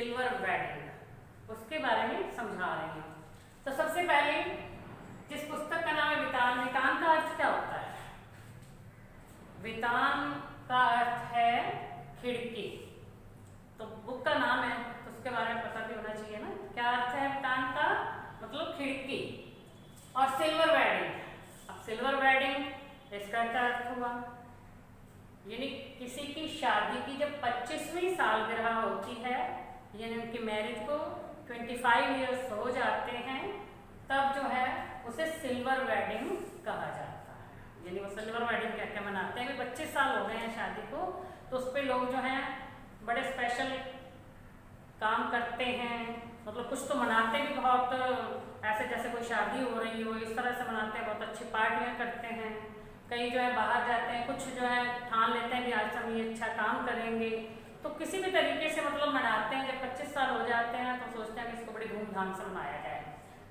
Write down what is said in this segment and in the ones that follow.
Silver wedding, उसके बारे में समझा रही हूँ। तो सबसे पहले जिस पुस्तक का नाम है वितान, वितान का अर्थ क्या होता है? वितान का अर्थ है खिड़की। तो बुक का नाम है तो उसके बारे में पता भी होना चाहिए ना, क्या अर्थ है वितान का? मतलब खिड़की। और सिल्वर वेडिंग, अब सिल्वर वेडिंग इसका क्या अर्थ हुआ? यानी किसी की शादी की जब 25वीं सालगिरह होती है, यानी उनकी मैरिज को 25 ईयर्स हो जाते हैं, तब जो है उसे सिल्वर वेडिंग कहा जाता है। यानी वो सिल्वर वेडिंग क्या क्या मनाते हैं, 25 साल हो गए हैं शादी को, तो उस पर लोग जो हैं बड़े स्पेशल काम करते हैं, मतलब कुछ तो मनाते भी बहुत ऐसे जैसे कोई शादी हो रही हो इस तरह से मनाते हैं, बहुत अच्छी पार्टियां करते हैं। कई जो है बाहर जाते हैं, कुछ जो है ठान लेते हैं कि आज हम ये अच्छा काम करेंगे, तो किसी भी तरीके से मतलब मनाते हैं। जब 25 साल हो जाते हैं तो सोचते हैं कि इसको बड़ी धूमधाम से मनाया जाए।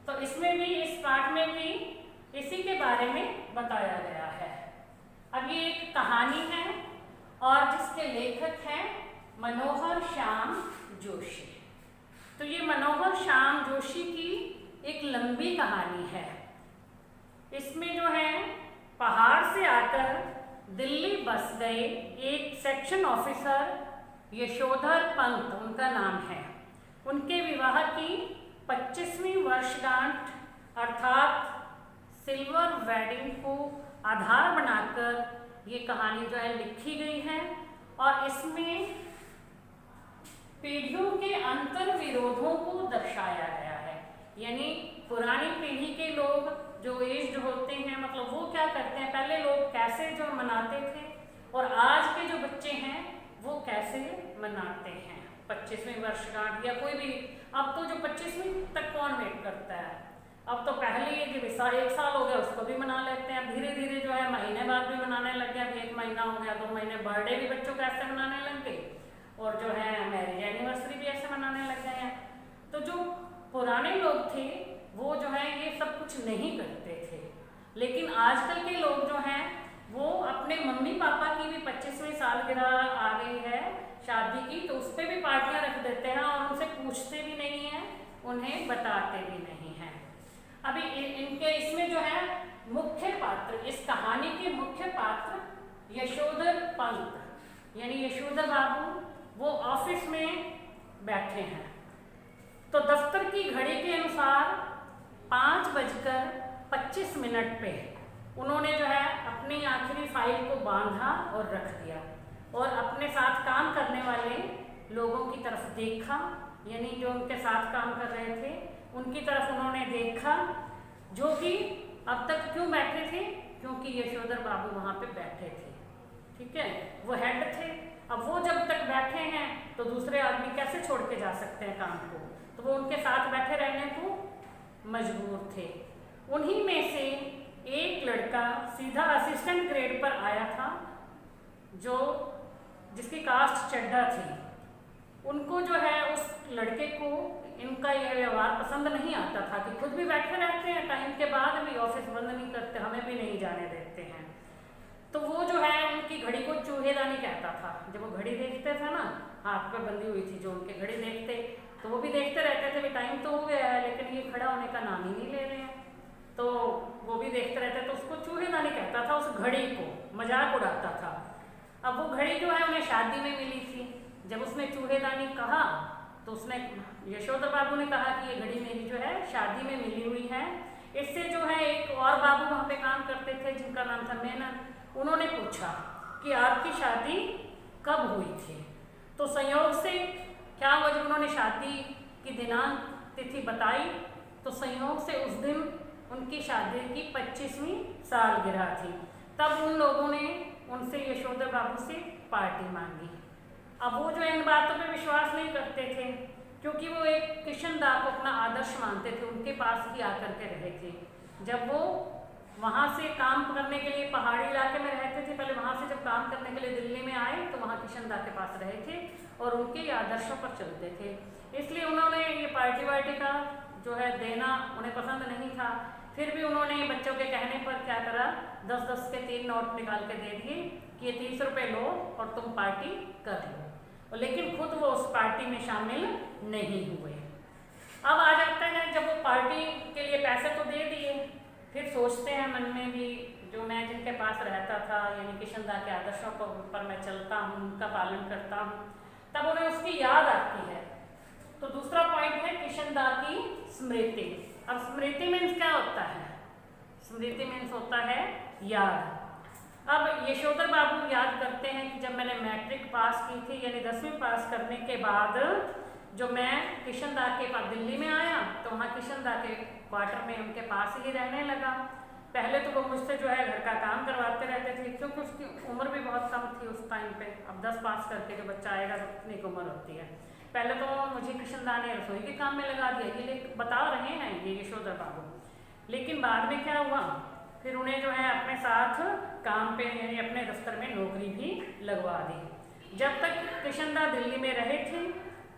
तो इसमें भी, इस पाठ में भी इसी के बारे में बताया गया है। अब ये एक कहानी है और जिसके लेखक हैं मनोहर श्याम जोशी। तो ये मनोहर श्याम जोशी की एक लंबी कहानी है। इसमें जो है पहाड़ से आकर दिल्ली बस गए एक सेक्शन ऑफिसर यशोधर पंत उनका नाम है। उनके विवाह की 25वीं वर्षगांठ अर्थात सिल्वर वेडिंग को आधार बनाकर ये कहानी जो है लिखी गई है। और इसमें पीढ़ियों के अंतर विरोधों को दर्शाया गया है। यानी पुरानी पीढ़ी के लोग जो एज्ड होते हैं, मतलब वो क्या करते हैं, पहले लोग कैसे जो मनाते थे और आज के जो बच्चे हैं वो कैसे मनाते हैं 25वीं वर्षगांठ या कोई भी। अब तो जो 25वीं तक कौन वेट करता है, अब तो पहले ही जब 1 साल हो गया उसको भी मना लेते हैं। धीरे धीरे जो है महीने बाद भी मनाने लग गया, 1 महीना हो गया, 2 महीने, बर्थडे भी बच्चों को ऐसे मनाने लग गए और जो है मैरिज एनिवर्सरी भी ऐसे मनाने लग गए हैं। तो जो पुराने लोग थे वो जो है ये सब कुछ नहीं करते थे, लेकिन आजकल के लोग जो हैं वो अपने मम्मी पापा की भी 25वीं सालगिरह आ गई है शादी की, तो उस पर भी पार्टियां रख देते हैं और उनसे पूछते भी नहीं हैं, उन्हें बताते भी नहीं हैं। अभी इनके इसमें जो है मुख्य पात्र, इस कहानी के मुख्य पात्र यशोधर पंत यानी यशोधर बाबू, वो ऑफिस में बैठे हैं। तो दफ्तर की घड़ी के अनुसार 5:25 पे उन्होंने जो है अपनी आखिरी फाइल को बांधा और रख दिया और अपने साथ काम करने वाले लोगों की तरफ देखा, यानी जो उनके साथ काम कर रहे थे उनकी तरफ उन्होंने देखा, जो कि अब तक क्यों बैठे थे, क्योंकि यशोधर बाबू वहाँ पे बैठे थे। ठीक है, वो हेड थे। अब वो जब तक बैठे हैं तो दूसरे आदमी कैसे छोड़ के जा सकते हैं काम को, तो वो उनके साथ बैठे रहने को मजबूर थे। उन्हीं में से एक लड़का सीधा असिस्टेंट ग्रेड पर आया था, जो जिसकी कास्ट चड्ढा थी। उनको जो है उस लड़के को इनका यह व्यवहार पसंद नहीं आता था कि खुद भी बैठे रहते हैं, टाइम के बाद भी ऑफिस बंद नहीं करते, हमें भी नहीं जाने देते हैं। तो वो जो है उनकी घड़ी को चूहेदानी कहता था। जब वो घड़ी देखते थे ना, हाथ पे बंधी हुई थी जो उनके घड़ी देखते, तो वो भी देखते रहते थे, टाइम तो हो गया है लेकिन ये खड़ा होने का नाम ही नहीं ले रहे हैं, तो वो भी देखते रहते, तो उसको चूहेदानी कहता था, उस घड़ी को मजाक उड़ाता था। अब वो घड़ी जो है उन्हें शादी में मिली थी। जब उसने चूहेदानी कहा तो उसने, यशोधर बाबू ने कहा कि ये घड़ी मेरी जो है शादी में मिली हुई है। इससे जो है एक और बाबू वहाँ पे काम करते थे जिनका नाम था मेनन, उन्होंने पूछा कि आपकी शादी कब हुई थी। तो संयोग से क्या हुआ, जब उन्होंने शादी की दिनांक तिथि बताई तो संयोग से उस दिन उनकी शादी की 25वीं सालगिरह थी। तब उन लोगों ने उनसे यशोधर बाबू से पार्टी मांगी। अब वो जो इन बातों पे विश्वास नहीं करते थे, क्योंकि वो एक किशनदा को अपना आदर्श मानते थे, उनके पास ही आकर के रहे थे। जब वो वहाँ से काम करने के लिए पहाड़ी इलाके में रहते थे, पहले वहाँ से जब काम करने के लिए दिल्ली में आए तो वहाँ किशनदा के पास रहे थे और उनके आदर्शों पर चलते थे। इसलिए उन्होंने ये पार्टी वार्टी का जो है देना उन्हें पसंद नहीं था। फिर भी उन्होंने बच्चों के कहने पर क्या करा, 10-10 के 3 नोट निकाल के दे दिए कि ये 30 रुपये लो और तुम पार्टी कर लो। और लेकिन खुद वो उस पार्टी में शामिल नहीं हुए। अब आ जाता है जब वो पार्टी के लिए पैसे तो दे दिए, फिर सोचते हैं मन में भी जो मैं जिनके पास रहता था यानी किशनदा के आदर्शों पर मैं चलता हूँ, उनका पालन करता हूँ, तब उन्हें उसकी याद आती है। तो दूसरा पॉइंट है किशनदा की स्मृति। अब स्मृति मीन्स क्या होता है? स्मृति मीन्स होता है याद। अब यशोधर बाबू याद करते हैं कि जब मैंने मैट्रिक पास की थी यानी 10वीं पास करने के बाद जो मैं किशनदा के पास दिल्ली में आया तो वहाँ किशनदा के क्वार्टर में उनके पास ही रहने लगा। पहले तो वो मुझसे जो है घर का काम करवाते रहते थे क्योंकि उसकी उम्र भी बहुत कम थी उस टाइम पे। अब 10 पास करके जो बच्चा आएगा तो कितनी उम्र होती है। पहले तो मुझे किशनदा ने रसोई के काम में लगा दिया, ये बता रहे हैं ये यशोधर बाबू। लेकिन बाद में क्या हुआ, फिर उन्हें जो है अपने साथ काम पे यानी अपने दफ्तर में नौकरी भी लगवा दी। जब तक किशनदा दिल्ली में रहे थे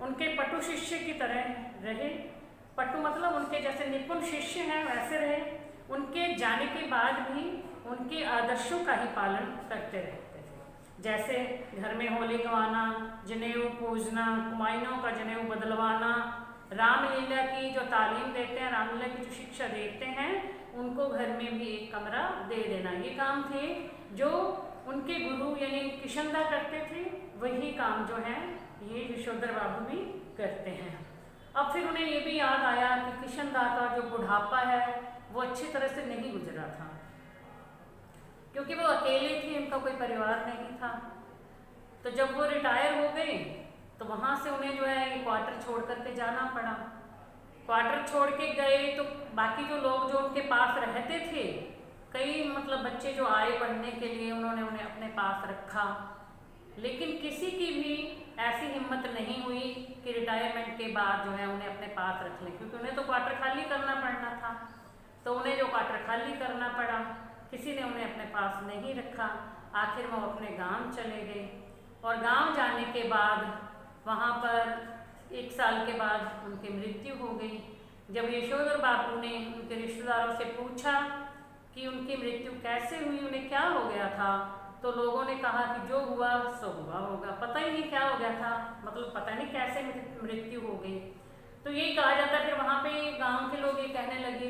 उनके पटु शिष्य की तरह रहे। पटु मतलब उनके जैसे निपुण शिष्य हैं वैसे रहे। उनके जाने के बाद भी उनके आदर्शों का ही पालन करते रहते थे। जैसे घर में होली गवाना, जनेऊ पूजना, कुमाइनों का जनेऊ बदलवाना, रामलीला की जो तालीम देते हैं, रामलीला की जो शिक्षा देते हैं, उनको घर में भी एक कमरा दे देना, ये काम थे जो उनके गुरु यानी किशनदा करते थे। वही काम जो है ये यशोधर बाबू भी करते हैं। अब फिर उन्हें ये भी याद आया कि किशनदा का जो बुढ़ापा है वो अच्छी तरह से नहीं गुजरा था क्योंकि वो अकेले थे, उनका कोई परिवार नहीं था। तो जब वो रिटायर हो गए तो वहाँ से उन्हें जो है क्वार्टर छोड़ करके जाना पड़ा। क्वार्टर छोड़ के गए तो बाकी जो लोग जो उनके पास रहते थे, कई मतलब बच्चे जो आए पढ़ने के लिए, उन्होंने उन्हें अपने पास रखा। लेकिन किसी की भी ऐसी हिम्मत नहीं हुई कि रिटायरमेंट के बाद जो है उन्हें अपने पास रख लें, क्योंकि उन्हें तो क्वार्टर खाली करना पड़ना था। तो उन्हें जो क्वार्टर खाली करना पड़ा, किसी ने उन्हें अपने पास नहीं रखा। आखिर वो अपने गांव चले गए और गांव जाने के बाद वहाँ पर 1 साल के बाद उनकी मृत्यु हो गई। जब यशोधर बाबू ने उनके रिश्तेदारों से पूछा कि उनकी मृत्यु कैसे हुई, उन्हें क्या हो गया था, तो लोगों ने कहा कि जो हुआ सो हुआ होगा, पता ही नहीं क्या हो गया था, मतलब पता नहीं कैसे मृत्यु हो गई। तो यही कहा जाता है। फिर वहाँ पे गांव के लोग ये कहने लगे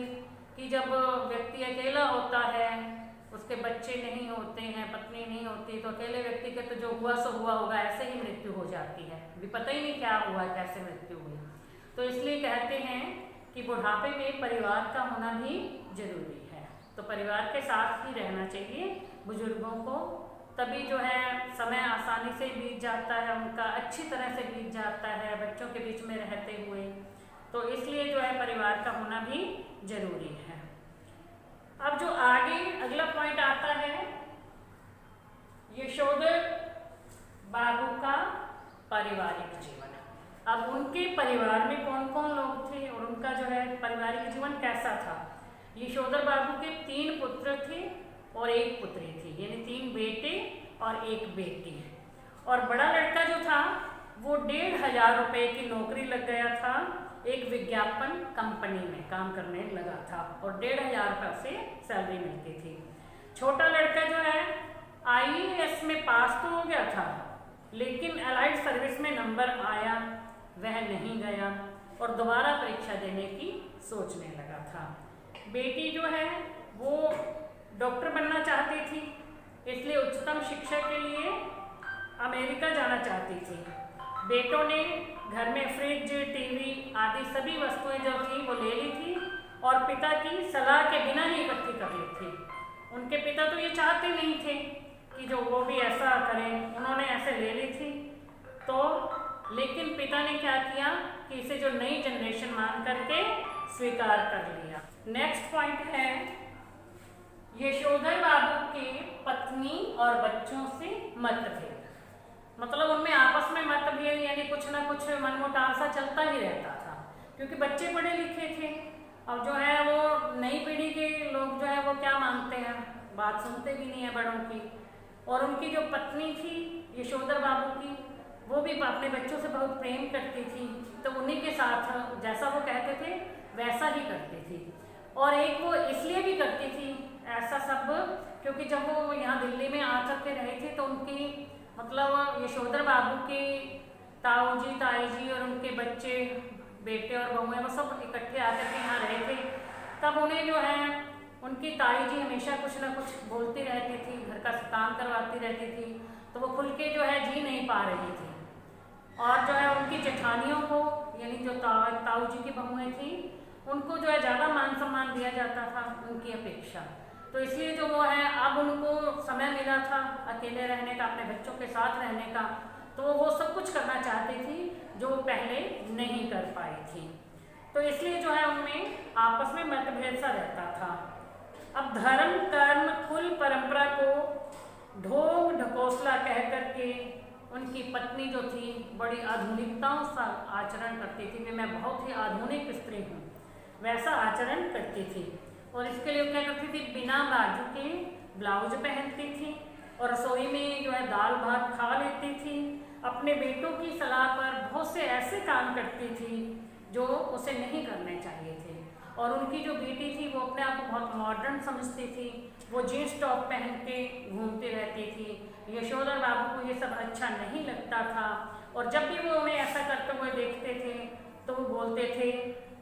कि जब व्यक्ति अकेला होता है, उसके बच्चे नहीं होते हैं, पत्नी नहीं होती, तो अकेले व्यक्ति के तो जो हुआ सो हुआ होगा, ऐसे ही मृत्यु हो जाती है, अभी पता ही नहीं क्या हुआ, कैसे मृत्यु हुई। तो इसलिए कहते हैं कि बुढ़ापे में परिवार का होना भी जरूरी है। तो परिवार के साथ ही रहना चाहिए बुजुर्गों को, तभी जो है समय आसानी से बीत जाता है, उनका अच्छी तरह से बीत जाता है बच्चों के बीच में रहते हुए। तो इसलिए जो है परिवार का होना भी जरूरी है। अब जो आगे अगला पॉइंट आता है, यशोधर बाबू का पारिवारिक जीवन। अब उनके परिवार में कौन कौन लोग थे और उनका जो है पारिवारिक जीवन कैसा था। यशोधर बाबू के 3 पुत्र थे और 1 पुत्री थी, यानी 3 बेटे और 1 बेटी। और बड़ा लड़का जो था वो 1500 रुपये की नौकरी लग गया था, एक विज्ञापन कंपनी में काम करने लगा था और 1500 रुपये से सैलरी मिलती थी। छोटा लड़का जो है IAS में पास तो हो गया था, लेकिन अलाइड सर्विस में नंबर आया, वह नहीं गया और दोबारा परीक्षा देने की सोचने लगा था। बेटी जो है वो डॉक्टर बनना चाहती थी, इसलिए उच्चतम शिक्षा के लिए अमेरिका जाना चाहती थी। बेटों ने घर में फ्रिज, टीवी आदि सभी वस्तुएं जो थी वो ले ली थी और पिता की सलाह के बिना ही इकट्ठी कर ली थी। उनके पिता तो ये चाहते नहीं थे कि जो वो भी ऐसा करें, उन्होंने ऐसे ले ली थी। तो लेकिन पिता ने क्या किया कि इसे जो नई जनरेशन मान करके स्वीकार कर लिया। नेक्स्ट पॉइंट है यशोधर बाबू के पत्नी और बच्चों से मतभेद। मतलब उनमें आपस में मतभेद यानी कुछ ना कुछ मनमुटाव सा चलता ही रहता था, क्योंकि बच्चे पढ़े लिखे थे। अब जो है वो नई पीढ़ी के लोग जो है वो क्या मानते हैं, बात सुनते भी नहीं है बड़ों की। और उनकी जो पत्नी थी यशोधर बाबू की, वो भी अपने बच्चों से बहुत प्रेम करती थी, तो उन्हीं के साथ जैसा वो कहते थे वैसा ही करती थी। और एक वो इसलिए भी करती थी ऐसा सब, क्योंकि जब वो यहाँ दिल्ली में आ करके रहे थे तो उनकी मतलब यशोधर बाबू की ताऊ जी, ताई जी और उनके बच्चे, बेटे और बहुएं, वो सब इकट्ठे आकर के यहाँ रहे थे। तब उन्हें जो है उनकी ताई जी हमेशा कुछ ना कुछ बोलती रहती थी, घर का काम करवाती रहती थी, तो वो खुल के जो है जी नहीं पा रही थी। और जो है उनकी जेठानियों को, यानी जो ताऊ जी की बहुएं थी, उनको जो है ज़्यादा मान सम्मान दिया जाता था उनकी अपेक्षा। तो इसलिए जो वो है, अब उनको समय मिला था अकेले रहने का, अपने बच्चों के साथ रहने का, तो वो सब कुछ करना चाहती थी जो पहले नहीं कर पाई थी। तो इसलिए जो है उनमें आपस में मतभेद सा रहता था। अब धर्म, कर्म, कुल, परंपरा को ढोंग ढकोसला कह करके उनकी पत्नी जो थी बड़ी आधुनिकताओं सा आचरण करती थी कि मैं बहुत ही आधुनिक स्त्री हूँ, वैसा आचरण करती थी। और इसके लिए क्या करती थी, बिना बाजू के ब्लाउज पहनती थी और रसोई में जो है दाल भात खा लेती थी। अपने बेटों की सलाह पर बहुत से ऐसे काम करती थी जो उसे नहीं करने चाहिए थे। और उनकी जो बेटी थी वो अपने आप को बहुत मॉडर्न समझती थी, वो जीन्स टॉप पहन के घूमती रहती थी। यशोधर बाबू को ये सब अच्छा नहीं लगता था और जब भी वो उन्हें ऐसा करते हुए देखते थे तो वो बोलते थे,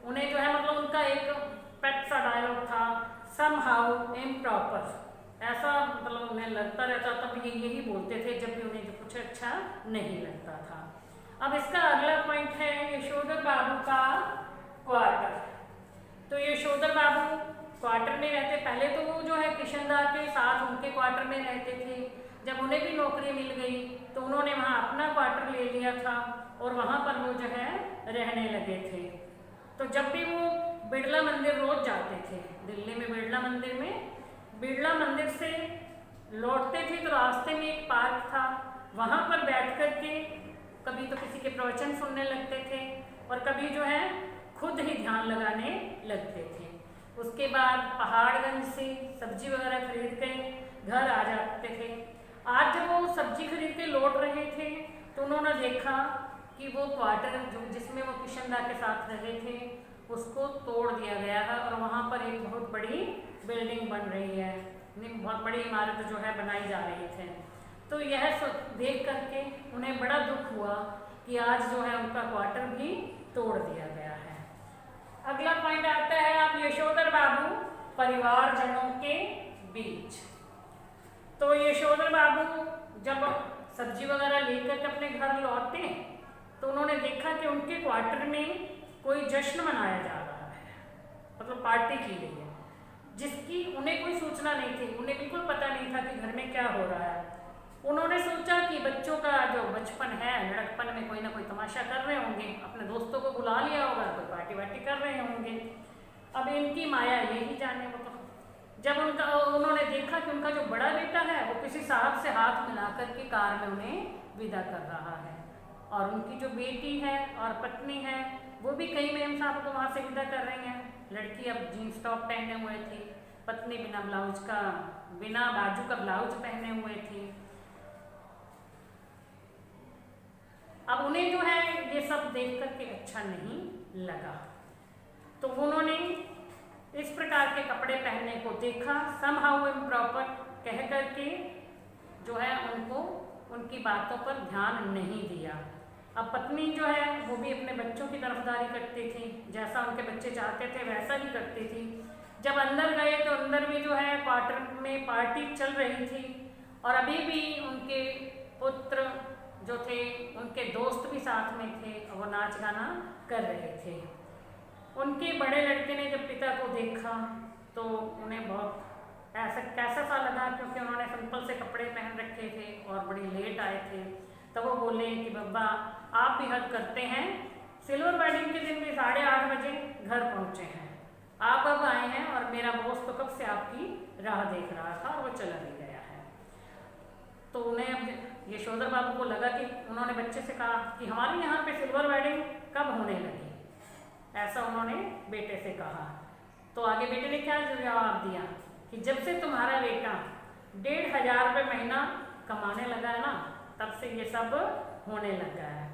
उन्हें जो है मतलब उनका एक पेट सा डायलॉग था, समहाउ इम्प्रॉपर, ऐसा मतलब उन्हें लगता रहता था। तब ये यही बोलते थे जब भी उन्हें जो कुछ अच्छा नहीं लगता था। अब इसका अगला पॉइंट है यशोधर बाबू का क्वार्टर। तो यशोधर बाबू क्वार्टर में रहते, पहले तो वो जो है किशनदार के साथ उनके क्वार्टर में रहते थे। जब उन्हें भी नौकरी मिल गई तो उन्होंने वहाँ अपना क्वार्टर ले लिया था और वहाँ पर वो जो है रहने लगे थे। तो जब भी वो बिड़ला मंदिर रोज जाते थे, दिल्ली में बिड़ला मंदिर में, बिड़ला मंदिर से लौटते थे तो रास्ते में एक पार्क था, वहाँ पर बैठ कर के कभी तो किसी के प्रवचन सुनने लगते थे और कभी जो है खुद ही ध्यान लगाने लगते थे। उसके बाद पहाड़गंज से सब्जी वगैरह खरीद के घर आ जाते थे। आज जब वो सब्जी खरीद के लौट रहे थे तो उन्होंने देखा कि वो क्वार्टर जो जिसमें वो किशनदा के साथ रहे थे उसको तोड़ दिया गया है और वहाँ पर एक बहुत बड़ी बिल्डिंग बन रही है, बहुत बड़ी इमारत जो है बनाई जा रही थी। तो यह देख करके उन्हें बड़ा दुख हुआ कि आज जो है उनका क्वार्टर भी तोड़ दिया गया है। अगला पॉइंट आता है आप यशोधर बाबू परिवारजनों के बीच। तो यशोधर बाबू जब सब्जी वगैरह लेकर के अपने घर लौटे तो उन्होंने देखा कि उनके क्वार्टर में कोई जश्न मनाया जा रहा है, मतलब पार्टी की गई है, जिसकी उन्हें कोई सूचना नहीं थी। उन्हें बिल्कुल पता नहीं था कि घर में क्या हो रहा है। उन्होंने सोचा कि बच्चों का जो बचपन है, लड़कपन में कोई ना कोई तमाशा कर रहे होंगे, अपने दोस्तों को बुला लिया होगा, कोई पार्टी वार्टी कर रहे होंगे। अब इनकी माया यही जाने। वो तो जब उन्होंने देखा कि उनका जो बड़ा बेटा है वो किसी साहब से हाथ मिलाकर के कार में उन्हें विदा कर रहा है और उनकी जो बेटी है और पत्नी है वो भी कई मेम साहब को वहाँ से विदा कर रही हैं। लड़की अब जीन्स टॉप पहने हुए थी, पत्नी बिना बाजू का ब्लाउज पहने हुए थी। अब उन्हें जो है ये सब देख करके अच्छा नहीं लगा तो उन्होंने इस प्रकार के कपड़े पहनने को देखा, समहाउ इम्प्रॉपर कह करके जो है उनको उनकी बातों पर ध्यान नहीं दिया। अब पत्नी जो है वो भी अपने बच्चों की तरफदारी करती थी, जैसा उनके बच्चे चाहते थे वैसा ही करती थी। जब अंदर गए तो अंदर भी जो है क्वार्टर में पार्टी चल रही थी और अभी भी उनके पुत्र जो थे उनके दोस्त भी साथ में थे और वो नाच गाना कर रहे थे। उनके बड़े लड़के ने जब पिता को देखा तो उन्हें बहुत ऐसा कैसा सा लगा, क्योंकि उन्होंने सिंपल से कपड़े पहन रखे थे और बड़ी लेट आए थे। तो वो बोले कि बब्बा आप भी हद करते हैं, सिल्वर वेडिंग के दिन भी 8:30 बजे घर पहुँचे हैं, आप अब आए हैं और मेरा बॉस तो कब से आपकी राह देख रहा था और वो चला भी गया है। तो उन्हें अब यशोधर बाबू को लगा कि उन्होंने बच्चे से कहा कि हमारे यहाँ पे सिल्वर वेडिंग कब होने लगी, ऐसा उन्होंने बेटे से कहा। तो आगे बेटे ने क्या जवाब दिया कि जब से तुम्हारा बेटा 1,500 रुपये महीना कमाने लगा है ना तब से ये सब होने लगा है।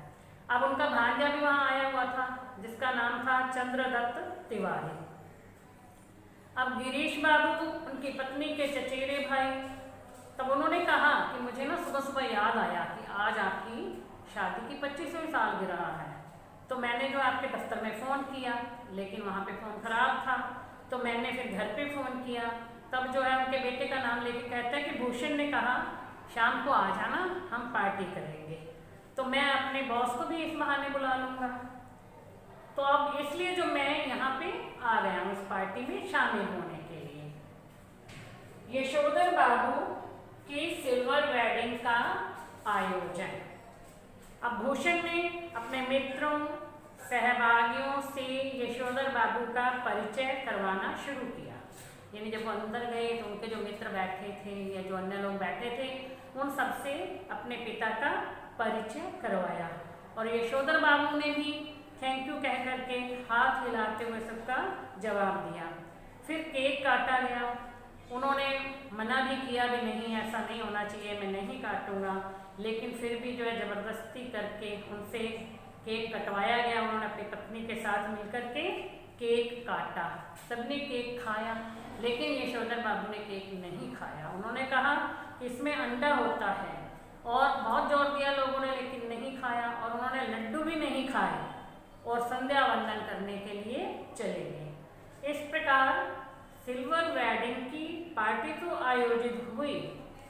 अब उनका भांजा भी वहाँ आया हुआ था जिसका नाम था चंद्रदत्त तिवारी। अब गिरीश बाबू उनकी पत्नी के चचेरे भाई, तब उन्होंने कहा कि मुझे ना सुबह सुबह याद आया कि आज आपकी शादी की 25वीं सालगिरह है। तो मैंने जो आपके दफ्तर में फ़ोन किया, लेकिन वहाँ पे फ़ोन ख़राब था, तो मैंने फिर घर पे फ़ोन किया। तब जो है उनके बेटे का नाम लेके कहता है कि भूषण ने कहा शाम को आ जाना, हम पार्टी करेंगे। तो मैं अपने बॉस को भी इस बहाने बुला लूँगा। तो अब इसलिए जो मैं यहाँ पे आ गया हूँ इस पार्टी में शामिल होने के लिए। यशोधर बाबू की सिल्वर वेडिंग का आयोजन। अब भूषण ने अपने मित्रों सहभागियों से यशोधर बाबू का परिचय करवाना शुरू किया। यानी जब वो अंदर गए तो उनके जो मित्र बैठे थे या जो अन्य लोग बैठे थे उन सबसे अपने पिता का परिचय करवाया। और यशोधर बाबू ने भी थैंक यू कह करके हाथ हिलाते हुए सबका जवाब दिया। फिर केक काटा गया। उन्होंने मना भी किया भी नहीं, ऐसा नहीं होना चाहिए, मैं नहीं काटूंगा, लेकिन फिर भी जो है ज़बरदस्ती करके उनसे केक कटवाया गया। उन्होंने अपनी पत्नी के साथ मिलकर के केक काटा। सबने केक खाया, लेकिन यशोधर बाबू ने केक नहीं खाया। उन्होंने कहा कि इसमें अंडा होता है, और बहुत जोर दिया लोगों ने, लेकिन नहीं खाया। और उन्होंने लड्डू भी नहीं खाए और संध्या वंदन करने के लिए चले गए। इस प्रकार सिल्वर वेडिंग की पार्टी तो आयोजित हुई,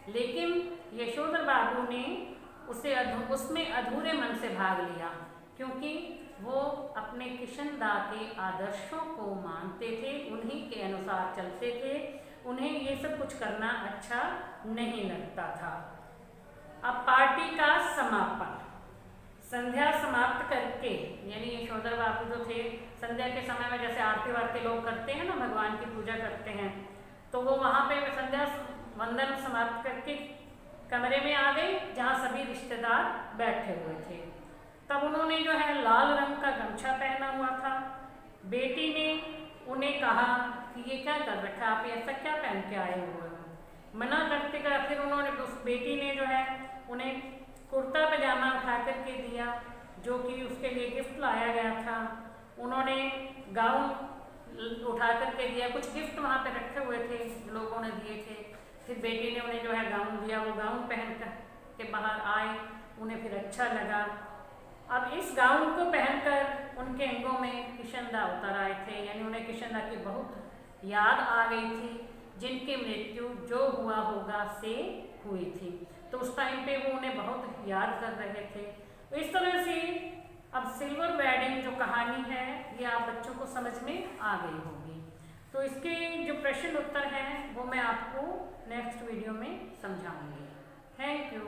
लेकिन यशोधर बाबू ने उसमें अधूरे मन से भाग लिया, क्योंकि वो अपने किशनदा के आदर्शों को मानते थे, उन्हीं के अनुसार चलते थे, उन्हें ये सब कुछ करना अच्छा नहीं लगता था। अब पार्टी का समापन। संध्या समाप्त करके, यानी यशोधर बाबू जो थे संध्या के समय में जैसे आरती वारती लोग करते हैं ना, भगवान की पूजा करते हैं, तो वो वहाँ पे संध्या वंदन समाप्त करके कमरे में आ गए जहाँ सभी रिश्तेदार बैठे हुए थे। तब उन्होंने जो है लाल रंग का गमछा पहना हुआ था। बेटी ने उन्हें कहा कि ये क्या कर रखा है, आप ऐसा क्या पहन के आए हुए हो। मना करते कर फिर उन्होंने उस बेटी ने जो है उन्हें कुर्ता पजामा उठा करके दिया, जो कि उसके लिए गिफ्ट लाया गया था। उन्होंने गाउन उठा करके दिया, कुछ गिफ्ट वहाँ पे रखे हुए थे लोगों ने दिए थे। फिर बेटी ने उन्हें जो है गाउन दिया, वो गाउन पहन कर के बाहर आए, उन्हें फिर अच्छा लगा। अब इस गाउन को पहनकर उनके अंगों में किशनदा उतर आए थे, यानी उन्हें किशनदा की बहुत याद आ गई थी, जिनकी मृत्यु जो हुआ होगा से हुई थी। तो उस टाइम पे वो उन्हें बहुत याद कर रहे थे। तो इस तरह से अब सिल्वर वेडिंग जो कहानी है ये आप बच्चों को समझ में आ गई होगी। तो इसके जो प्रश्न उत्तर हैं वो मैं आपको नेक्स्ट वीडियो में समझाऊंगी। Thank you.